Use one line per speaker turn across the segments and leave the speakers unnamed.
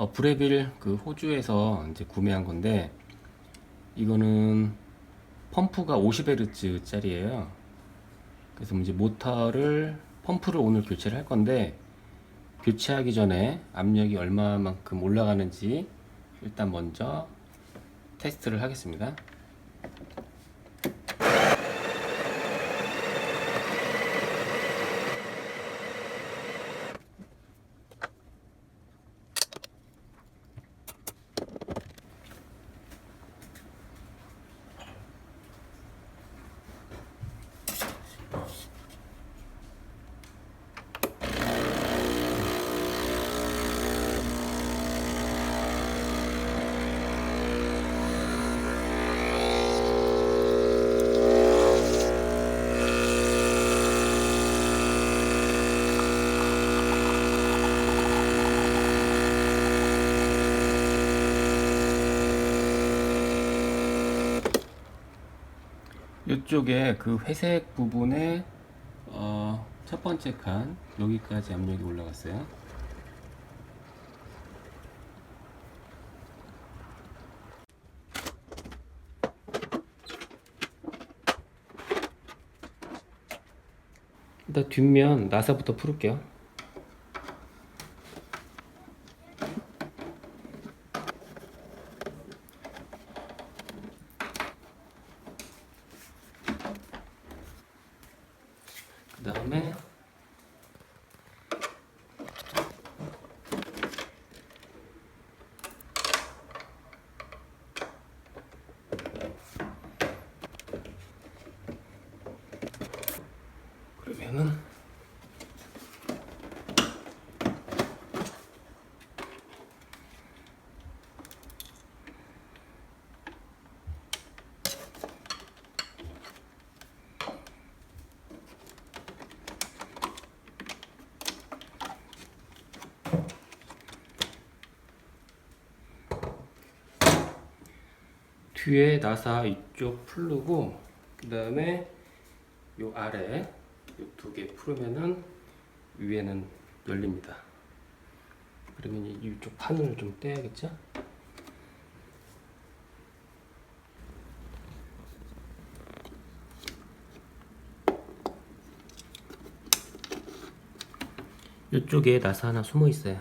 브레빌 그 호주에서 이제 구매한 건데, 이거는 펌프가 50Hz 짜리예요. 그래서 이제 모터를 펌프를 오늘 교체를 할 건데, 교체하기 전에 압력이 얼마만큼 올라가는지 일단 먼저 테스트를 하겠습니다. 이쪽에 그 회색 부분에 첫 번째 칸 여기까지 압력이 올라갔어요. 일단 뒷면 나사부터 풀을게요. 그 다음에 그러면은 뒤에 나사 이쪽 풀르고, 그 다음에 요 아래 요 두 개 풀으면은 위에는 열립니다. 그러면 이쪽 판을 좀 떼야겠죠? 이쪽에 나사 하나 숨어 있어요.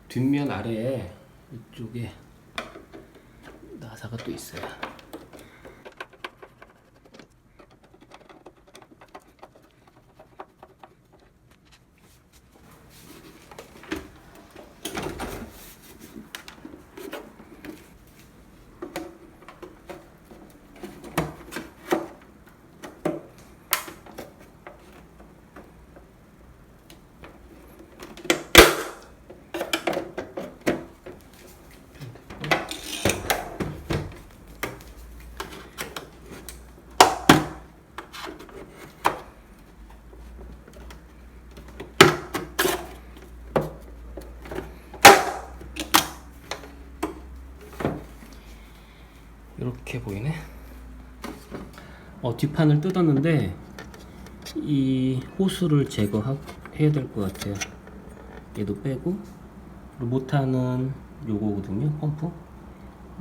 뒷면 아래에 이쪽에 나사가 또 있어요. 이렇게 보이네. 뒷판을 뜯었는데 이 호수를 제거해야 될 것 같아요. 얘도 빼고, 그리고 모터는 요거거든요. 펌프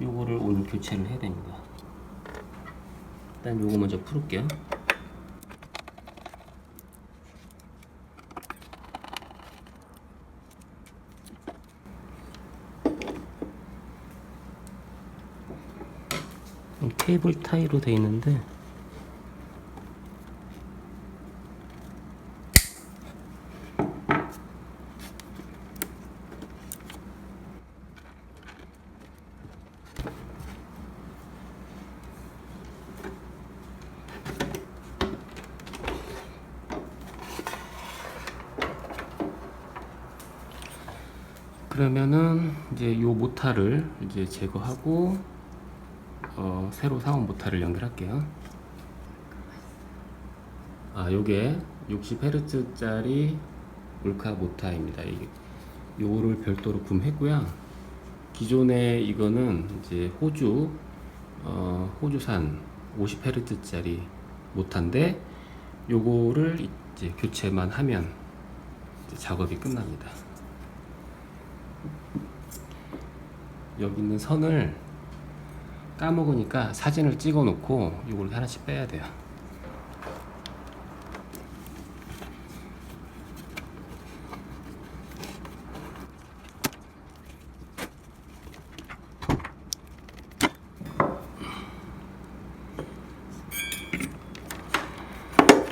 요거를 오늘 교체를 해야 됩니다. 일단 요거 먼저 풀을게요. 케이블 타이로 되어 있는데, 그러면은 이제 요 모터를 이제 제거하고 새로 사온 모터를 연결할게요. 요게 60Hz 짜리 몰카 모터입니다. 요거를 별도로 구매했고요. 기존에 이거는 이제 호주 호주산 50Hz짜리 모터인데 요거를 이제 교체만 하면 이제 작업이 끝납니다. 여기 있는 선을 까먹으니까 사진을 찍어 놓고 이걸 하나씩 빼야 돼요.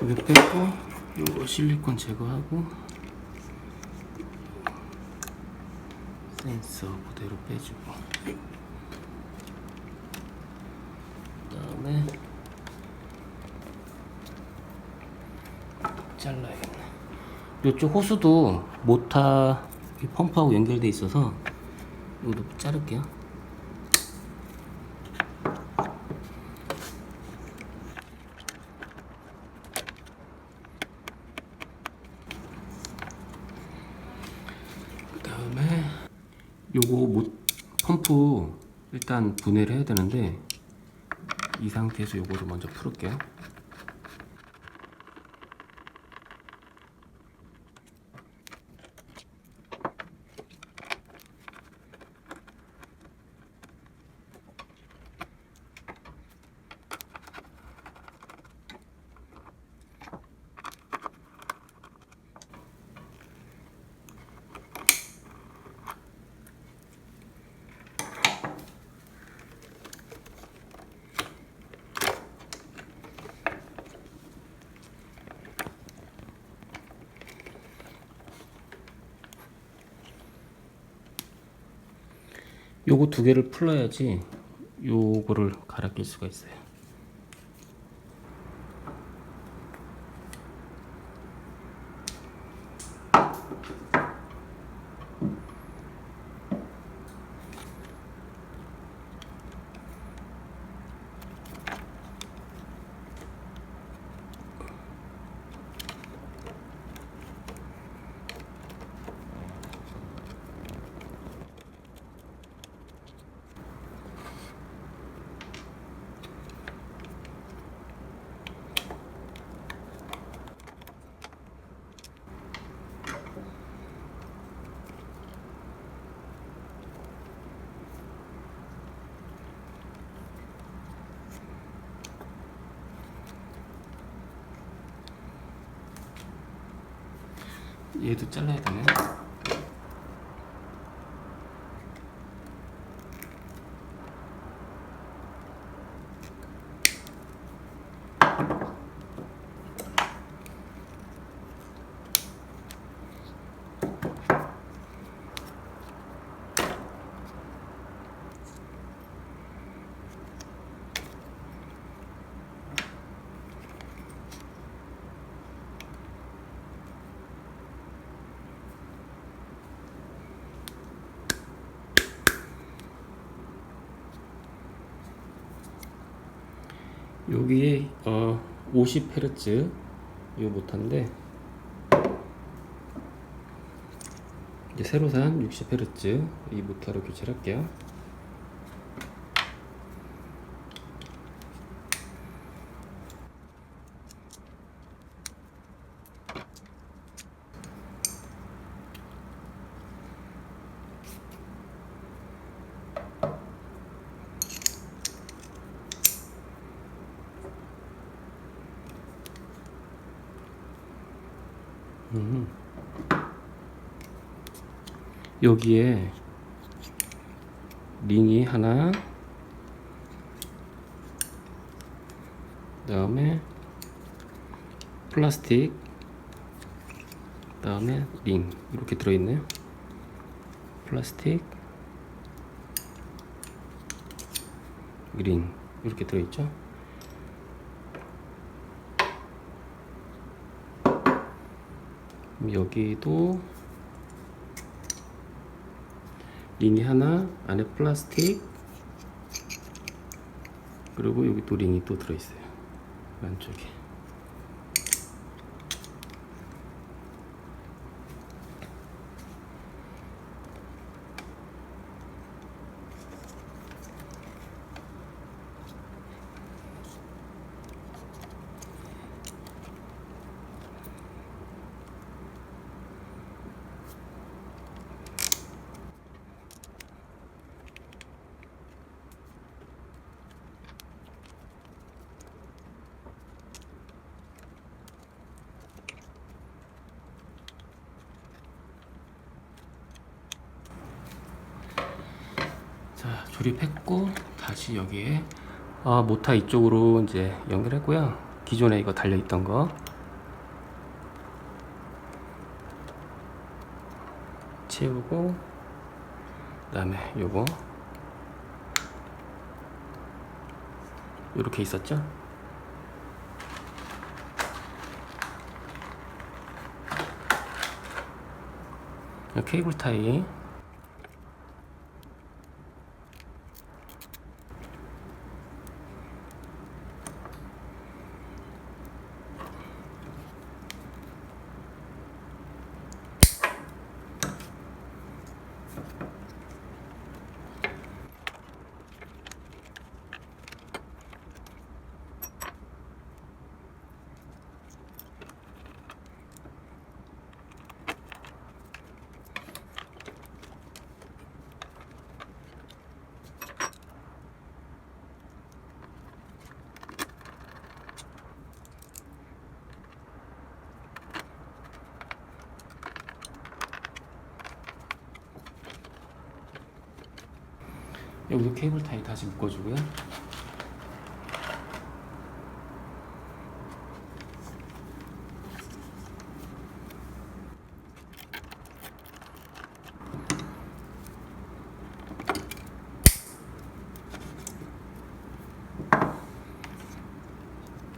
여기 빼고 요거 실리콘 제거하고 센서 그대로 빼주고 그다음에 잘라야겠네. 이쪽 호스도 모터 펌프하고 연결돼 있어서 이것도 자를게요. 그다음에 요거 펌프 일단 분해를 해야 되는데 이 상태에서 요거를 먼저 풀을게요. 요거 두 개를 풀어야지 요거를 갈아 낄 수가 있어요. 얘도 잘라야 되네. 여기에 50Hz 이 모터인데 이제 새로 산 60Hz 이 모터로 교체를 할게요. 여기에 링이 하나, 그 다음에 플라스틱, 그 다음에 링 이렇게 들어있네요. 플라스틱, 링 이렇게 들어있죠. 여기도 링이 하나, 안에 플라스틱, 그리고 여기 또 링이 또 들어있어요. 안쪽에. 조립했고 다시 여기에 모터 이쪽으로 이제 연결했고요. 기존에 이거 달려있던 거 채우고, 그 다음에 요거 이렇게 있었죠. 케이블 타이 여기도 케이블 타이 다시 묶어주고요.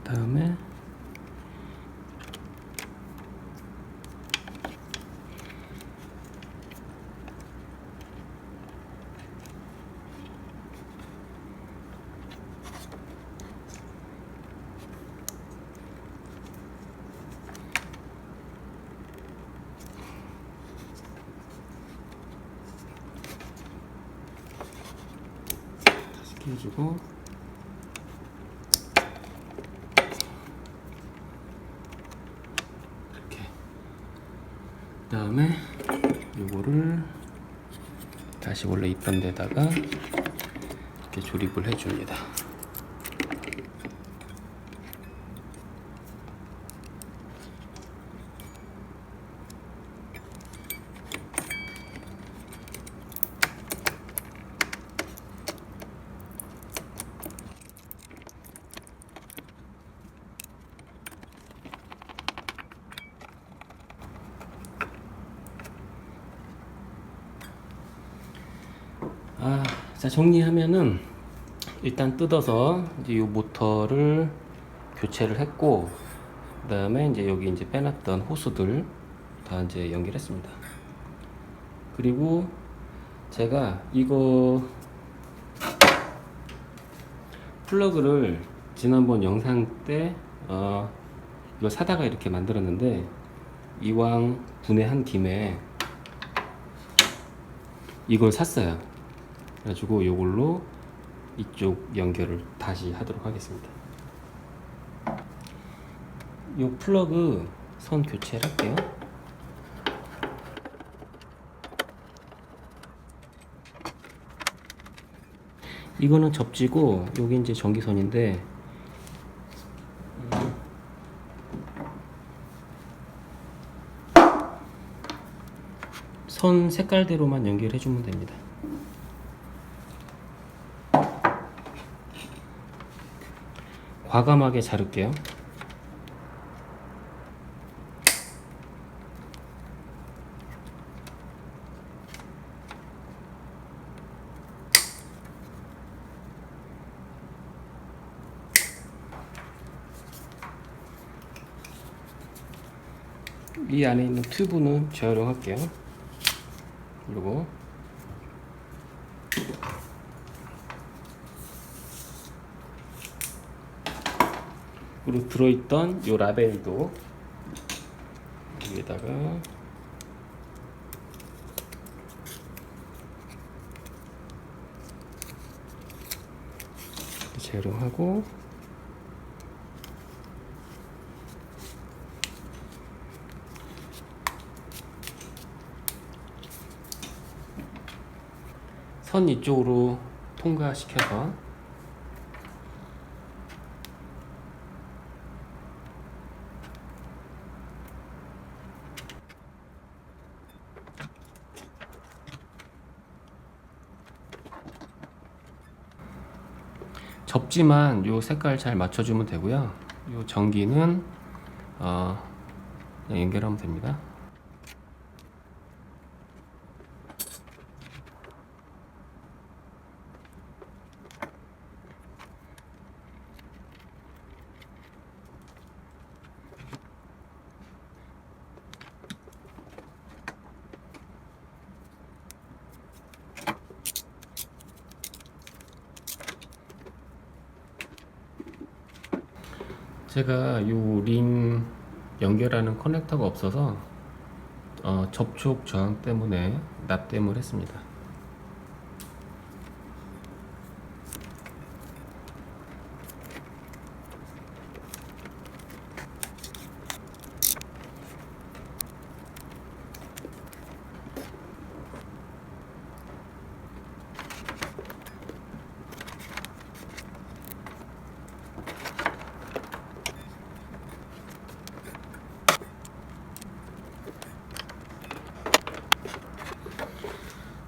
다음에 다시 끼워주고, 이렇게. 그 다음에 요거를 다시 원래 있던 데다가 이렇게 조립을 해줍니다. 자, 정리하면은 일단 뜯어서 이제 이 모터를 교체를 했고, 그 다음에 이제 여기 이제 빼놨던 호스들 다 이제 연결했습니다. 그리고 제가 이거 플러그를 지난번 영상 때 이거 사다가 이렇게 만들었는데, 이왕 분해한 김에 이걸 샀어요. 그래가지고 이걸로 이쪽 연결을 다시 하도록 하겠습니다. 이 플러그 선 교체를 할게요. 이거는 접지고 여기 이제 전기선인데, 선 색깔대로만 연결해 주면 됩니다. 과감하게 자를게요. 이 안에 있는 튜브는 재활용할게요. 그리고 들어있던 이 라벨도 여기에다가 재활용하고, 선 이쪽으로 통과시켜서 접지만 요 색깔 잘 맞춰주면 되고요. 요 전기는 그냥 연결하면 됩니다. 제가 요 린 연결하는 커넥터가 없어서 접촉 저항 때문에 납땜을 했습니다.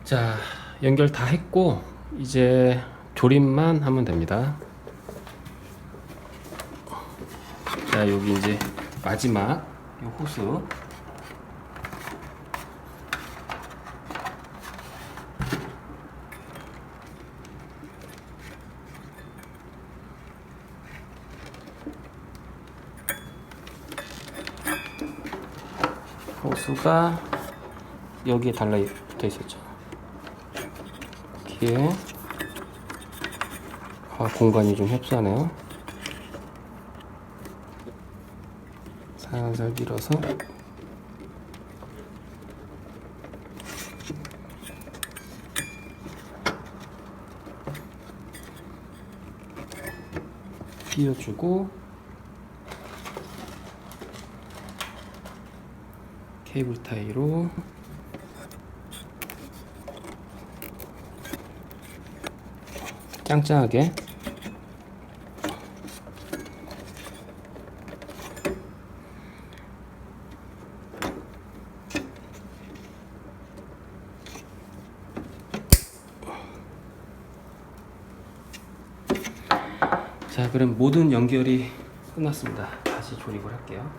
자, 연결 다 했고 이제 조립만 하면 됩니다. 자, 여기 이제 마지막 요 호스. 호스가 여기에 달라 붙어 있었죠. 여기에 공간이 좀 협소하네요. 살살 밀어서 끼워주고 케이블 타이로 짱짱하게 자, 그럼 모든 연결이 끝났습니다. 다시 조립을 할게요.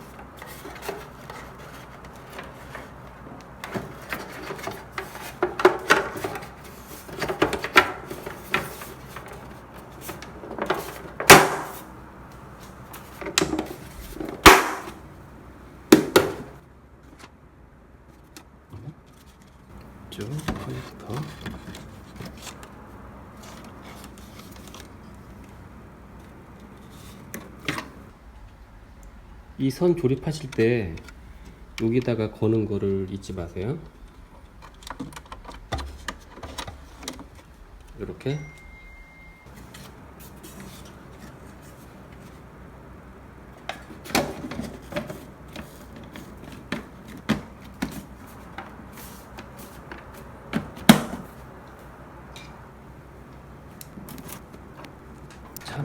쭉 커넥터 이 선 조립하실 때 여기다가 거는 거를 잊지 마세요. 이렇게 참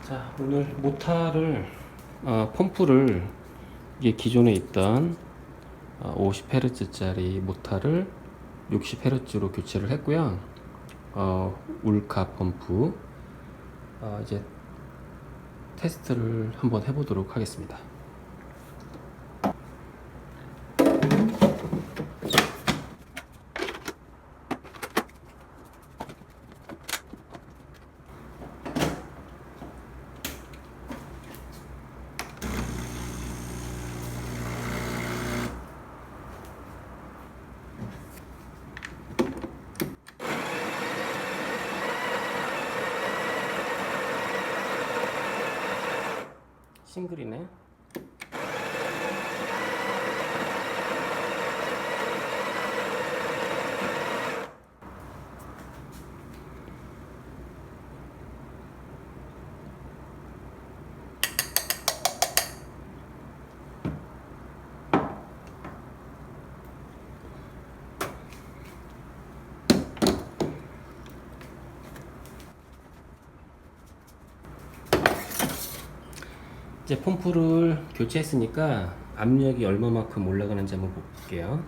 자, 오늘 모타를 펌프를 이게 기존에 있던 50Hz짜리 모타를 60Hz로 교체를 했고요. 울카 펌프 이제 테스트를 한번 해보도록 하겠습니다. 싱글이네. 이제 펌프를 교체했으니까 압력이 얼마만큼 올라가는지 한번 볼게요.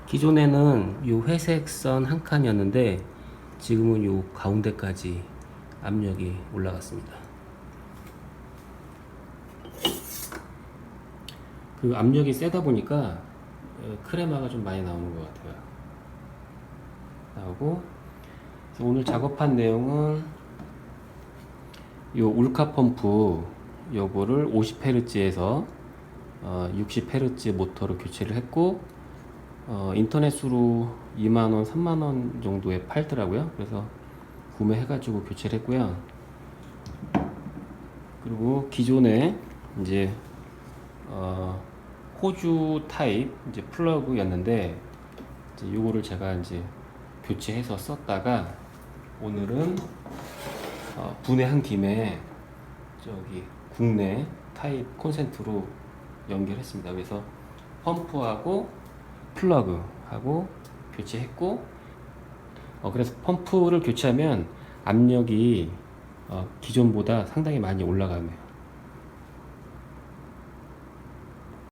기존에는 요 회색 선 한 칸이었는데 지금은 요 가운데까지 압력이 올라갔습니다. 그 압력이 세다 보니까 크레마가 좀 많이 나오는 것 같아요. 나오고, 그래서 오늘 작업한 내용은 요 울카 펌프 요거를 50Hz에서 60Hz 모터로 교체를 했고, 인터넷으로 2만원, 3만원 정도에 팔더라고요. 그래서 구매해가지고 교체를 했고요. 그리고 기존에 이제 호주 타입 이제 플러그였는데 이제 요거를 제가 이제 교체해서 썼다가 오늘은 분해한 김에 저기 국내 타입 콘센트로 연결했습니다. 그래서 펌프하고 플러그하고 교체했고, 그래서 펌프를 교체하면 압력이 기존보다 상당히 많이 올라가요.